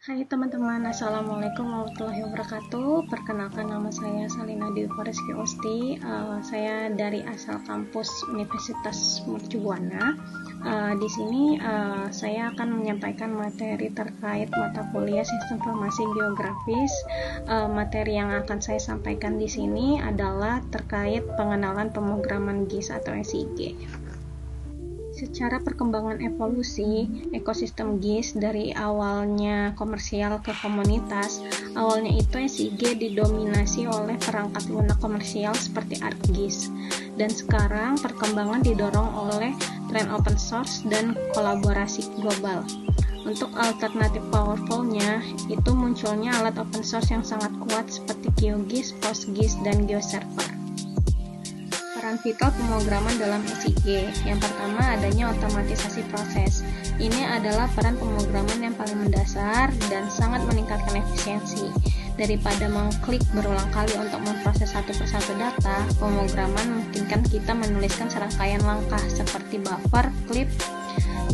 Hai teman-teman, Assalamualaikum warahmatullahi wabarakatuh. Perkenalkan, nama saya Salina Dewi Farizky Usti. Saya dari asal kampus Universitas Mercubuana. Di sini saya akan menyampaikan materi terkait mata kuliah Sistem Informasi Geografis. Materi yang akan saya sampaikan di sini adalah terkait pengenalan pemrograman GIS atau SIG. Secara perkembangan evolusi ekosistem GIS dari awalnya komersial ke komunitas, awalnya itu SIG didominasi oleh perangkat lunak komersial seperti ArcGIS, dan sekarang perkembangan didorong oleh tren open source dan kolaborasi global. Untuk alternatif powerful-nya, itu munculnya alat open source yang sangat kuat seperti QGIS, PostGIS, dan GeoServer. Peran vital pemrograman dalam SIG. Yang pertama, adanya otomatisasi proses. Ini adalah peran pemrograman yang paling mendasar dan sangat meningkatkan efisiensi. Daripada mengklik berulang kali untuk memproses satu persatu data, pemrograman memungkinkan kita menuliskan serangkaian langkah seperti buffer, clip,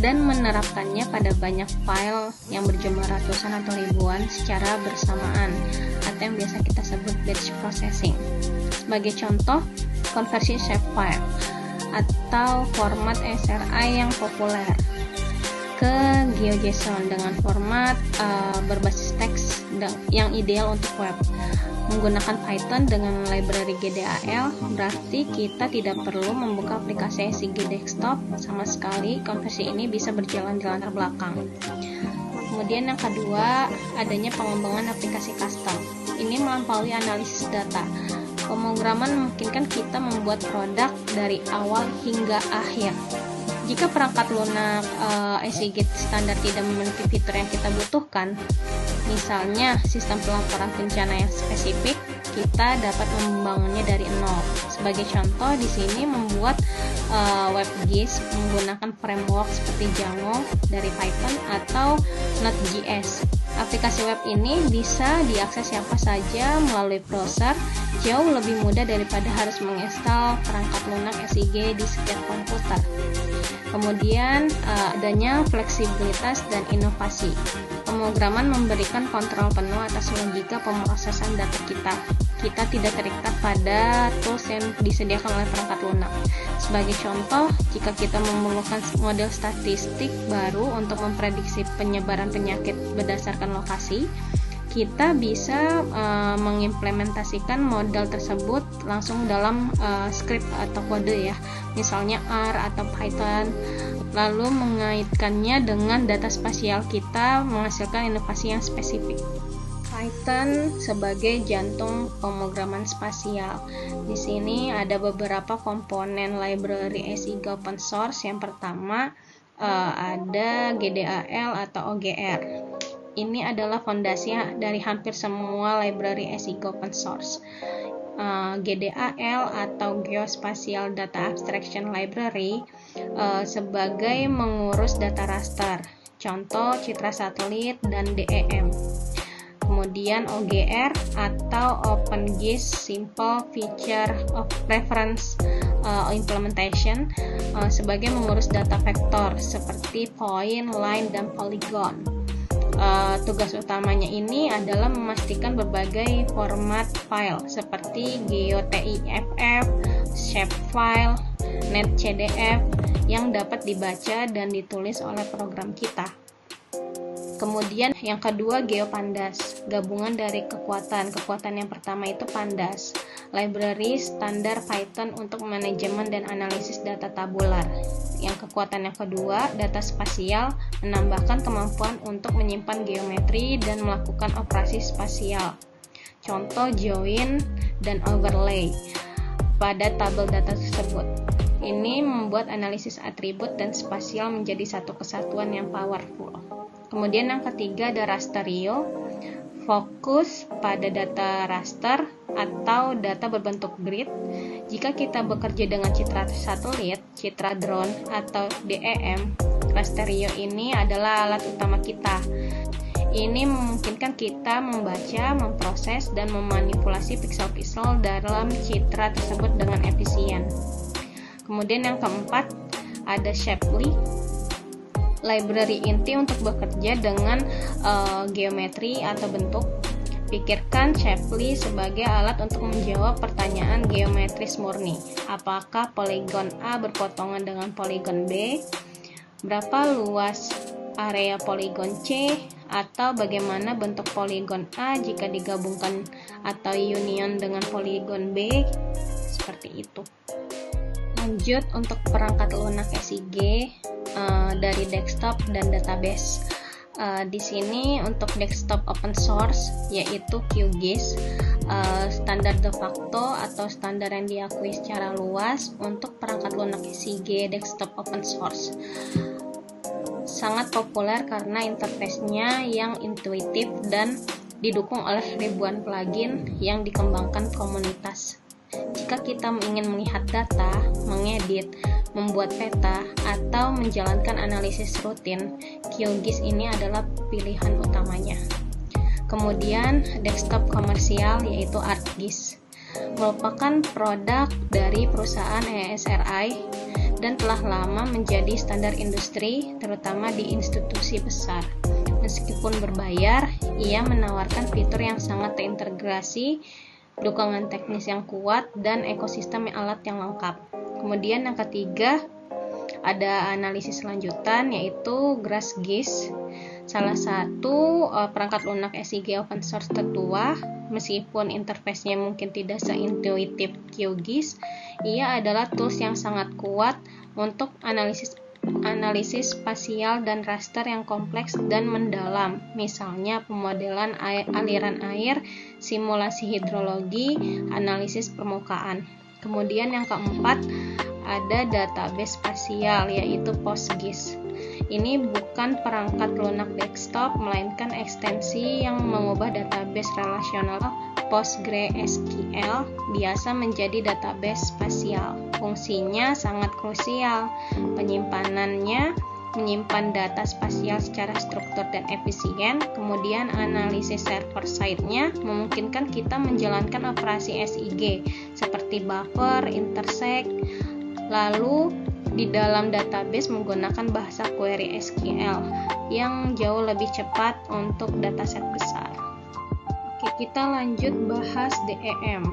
dan menerapkannya pada banyak file yang berjumlah ratusan atau ribuan secara bersamaan, atau yang biasa kita sebut batch processing. Sebagai contoh, konversi shapefile atau format SRI yang populer ke GeoJSON dengan format berbasis teks yang ideal untuk web. Menggunakan Python dengan library GDAL, berarti kita tidak perlu membuka aplikasi SIG desktop sama sekali. Konversi ini bisa berjalan di latar belakang. Kemudian yang kedua, adanya pengembangan aplikasi custom. Ini melampaui analisis data. Pemrograman memungkinkan kita membuat produk dari awal hingga akhir. Jika perangkat lunak SIG standar tidak memiliki fitur yang kita butuhkan, misalnya sistem pelaporan bencana yang spesifik, kita dapat membangunnya dari nol. Sebagai contoh, di sini membuat web GIS menggunakan framework seperti Django dari Python atau Node.js. Aplikasi web ini bisa diakses siapa saja melalui browser, jauh lebih mudah daripada harus menginstal perangkat lunak SIG di setiap komputer. Kemudian adanya fleksibilitas dan inovasi. Pemrograman memberikan kontrol penuh atas logika pemrosesan data kita. Kita tidak terikat pada tools yang disediakan oleh perangkat lunak. Sebagai contoh, jika kita memerlukan model statistik baru untuk memprediksi penyebaran penyakit berdasarkan lokasi, kita bisa mengimplementasikan model tersebut langsung dalam script atau kode ya, misalnya R atau Python, lalu mengaitkannya dengan data spasial kita menghasilkan inovasi yang spesifik. Python sebagai jantung pemrograman spasial. Di sini ada beberapa komponen library SIG open source. Yang pertama ada GDAL atau OGR. Ini adalah fondasi dari hampir semua library SIG open source. GDAL atau Geospatial Data Abstraction Library sebagai mengurus data raster, contoh citra satelit dan DEM. Kemudian OGR atau OpenGIS Simple Feature of Reference Implementation sebagai mengurus data vektor seperti point, line, dan polygon. Tugas utamanya ini adalah memastikan berbagai format file seperti GeoTIFF, shapefile, netcdf yang dapat dibaca dan ditulis oleh program kita. Kemudian yang kedua, GeoPandas, gabungan dari kekuatan. Kekuatan yang pertama itu Pandas, library standar Python untuk manajemen dan analisis data tabular. Yang kekuatan yang kedua, data spasial, menambahkan kemampuan untuk menyimpan geometri dan melakukan operasi spasial. Contoh join dan overlay pada tabel data tersebut. Ini membuat analisis atribut dan spasial menjadi satu kesatuan yang powerful. Kemudian yang ketiga ada Rasterio, fokus pada data raster atau data berbentuk grid. Jika kita bekerja dengan citra satelit, citra drone, atau DEM, Rasterio ini adalah alat utama kita. Ini memungkinkan kita membaca, memproses, dan memanipulasi piksel-piksel dalam citra tersebut dengan efisien. Kemudian yang keempat ada Shapely. library inti untuk bekerja dengan geometri atau bentuk. Pikirkan Shapley sebagai alat untuk menjawab pertanyaan geometris murni. Apakah poligon A berpotongan dengan poligon B? Berapa luas area poligon C? Atau bagaimana bentuk poligon A jika digabungkan atau union dengan poligon B? Seperti itu. Lanjut untuk perangkat lunak SIG dari desktop dan database. Di sini untuk desktop open source yaitu QGIS, standar de facto atau standar yang diakui secara luas untuk perangkat lunak SIG desktop open source. Sangat populer karena interface-nya yang intuitif dan didukung oleh ribuan plugin yang dikembangkan komunitas. Jika kita ingin melihat data, mengedit, membuat peta, atau menjalankan analisis rutin, QGIS ini adalah pilihan utamanya. Kemudian, desktop komersial yaitu ArcGIS merupakan produk dari perusahaan ESRI dan telah lama menjadi standar industri, terutama di institusi besar. Meskipun berbayar, ia menawarkan fitur yang sangat terintegrasi, dukungan teknis yang kuat, dan ekosistem alat yang lengkap. Kemudian yang ketiga, ada analisis lanjutan yaitu GrassGIS, salah satu perangkat lunak SIG open source tertua. Meskipun interface-nya mungkin tidak seintuitif QGIS, ia adalah tools yang sangat kuat untuk analisis spasial dan raster yang kompleks dan mendalam, misalnya pemodelan aliran air, simulasi hidrologi, analisis permukaan. Kemudian yang keempat, ada database spasial yaitu PostGIS. Ini bukan perangkat lunak desktop, melainkan ekstensi yang mengubah database relasional PostgreSQL biasa menjadi database spasial. Fungsinya sangat krusial. Penyimpanannya menyimpan data spasial secara struktur dan efisien. Kemudian analisis server side-nya memungkinkan kita menjalankan operasi SIG seperti buffer, intersect. Lalu di dalam database menggunakan bahasa query SQL yang jauh lebih cepat untuk dataset besar. Oke, kita lanjut bahas DEM.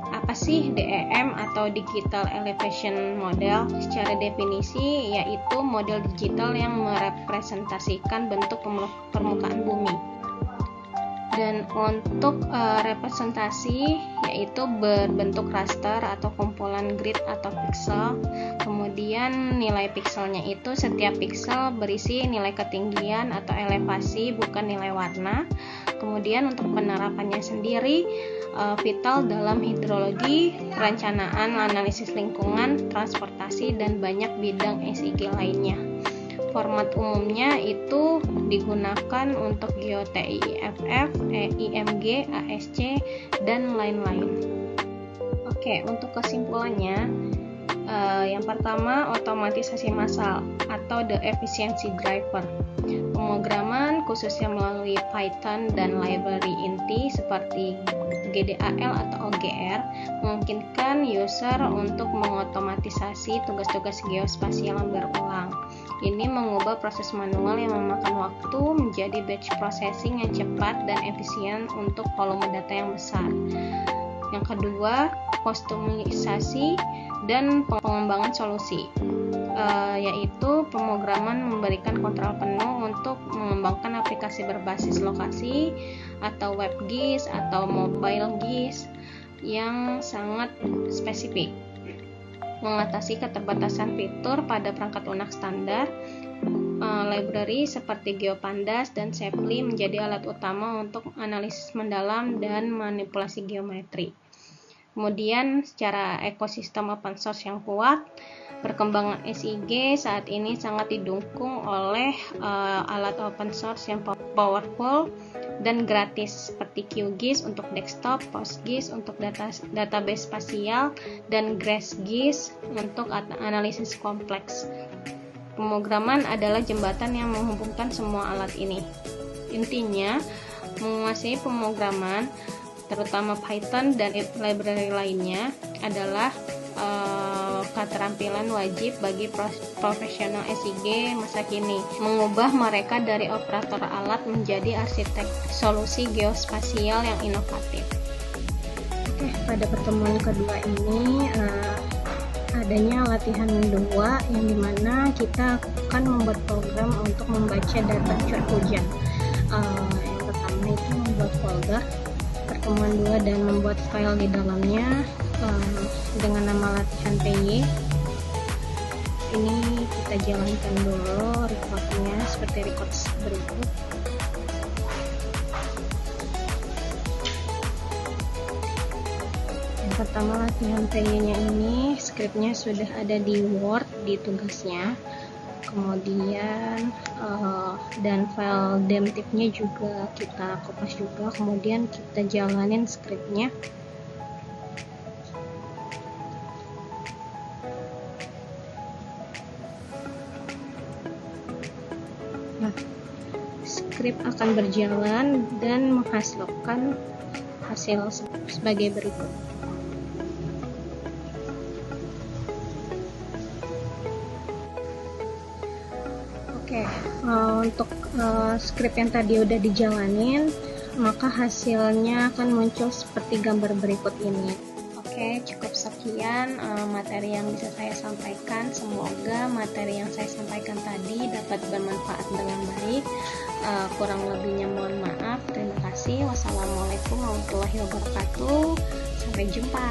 Apa sih DEM atau Digital Elevation Model? Secara definisi yaitu model digital yang merepresentasikan bentuk permukaan bumi. Dan untuk representasi yaitu berbentuk raster atau kumpulan grid atau pixel. Kemudian nilai pixelnya itu setiap pixel berisi nilai ketinggian atau elevasi, bukan nilai warna. Kemudian untuk penerapannya sendiri vital dalam hidrologi, perencanaan, analisis lingkungan, transportasi, dan banyak bidang SIG lainnya. Format umumnya itu digunakan untuk GeoTIFF, IMG, ASC, dan lain-lain. Oke, untuk kesimpulannya, yang pertama, otomatisasi massal atau the efficiency driver. Pemrograman khususnya melalui Python dan library inti seperti GDAL atau OGR memungkinkan user untuk mengotomatisasi tugas-tugas geospasial yang berulang. Ini mengubah proses manual yang memakan waktu menjadi batch processing yang cepat dan efisien untuk volume data yang besar. Yang kedua, kustomisasi dan pengembangan solusi, yaitu pemrograman memberikan kontrol penuh untuk mengembangkan aplikasi berbasis lokasi atau web GIS atau mobile GIS yang sangat spesifik. Mengatasi keterbatasan fitur pada perangkat lunak standar, library seperti GeoPandas dan Shapley menjadi alat utama untuk analisis mendalam dan manipulasi geometri. Kemudian secara ekosistem open source yang kuat, perkembangan SIG saat ini sangat didukung oleh alat open source yang powerful dan gratis seperti QGIS untuk desktop, PostGIS untuk database spasial, dan GrassGIS untuk analisis kompleks. Pemrograman adalah jembatan yang menghubungkan semua alat ini. Intinya, menguasai pemrograman terutama Python dan library lainnya adalah keterampilan wajib bagi profesional SIG masa kini, mengubah mereka dari operator alat menjadi arsitek solusi geospasial yang inovatif. Oke, pada pertemuan kedua ini adanya latihan 2 yang dimana kita akan membuat program untuk membaca data curah hujan. Yang pertama itu membuat folder pertemuan 2 dan membuat file di dalamnya dengan nama latihan PY. Ini kita jalankan dulu recordnya seperti record berikut. Yang pertama latihan PY-nya ini skripnya sudah ada di Word di tugasnya, kemudian dan file demtip-nya juga kita kopas juga, kemudian kita jalanin skripnya. Nah, skrip akan berjalan dan menghasilkan hasil sebagai berikut. Oke, untuk skrip yang tadi udah dijalanin, maka hasilnya akan muncul seperti gambar berikut ini. Oke, cukup sekian materi yang bisa saya sampaikan. Semoga materi yang saya sampaikan tadi dapat bermanfaat dengan baik. Kurang lebihnya mohon maaf. Terima kasih. Wassalamualaikum warahmatullahi wabarakatuh. Sampai jumpa.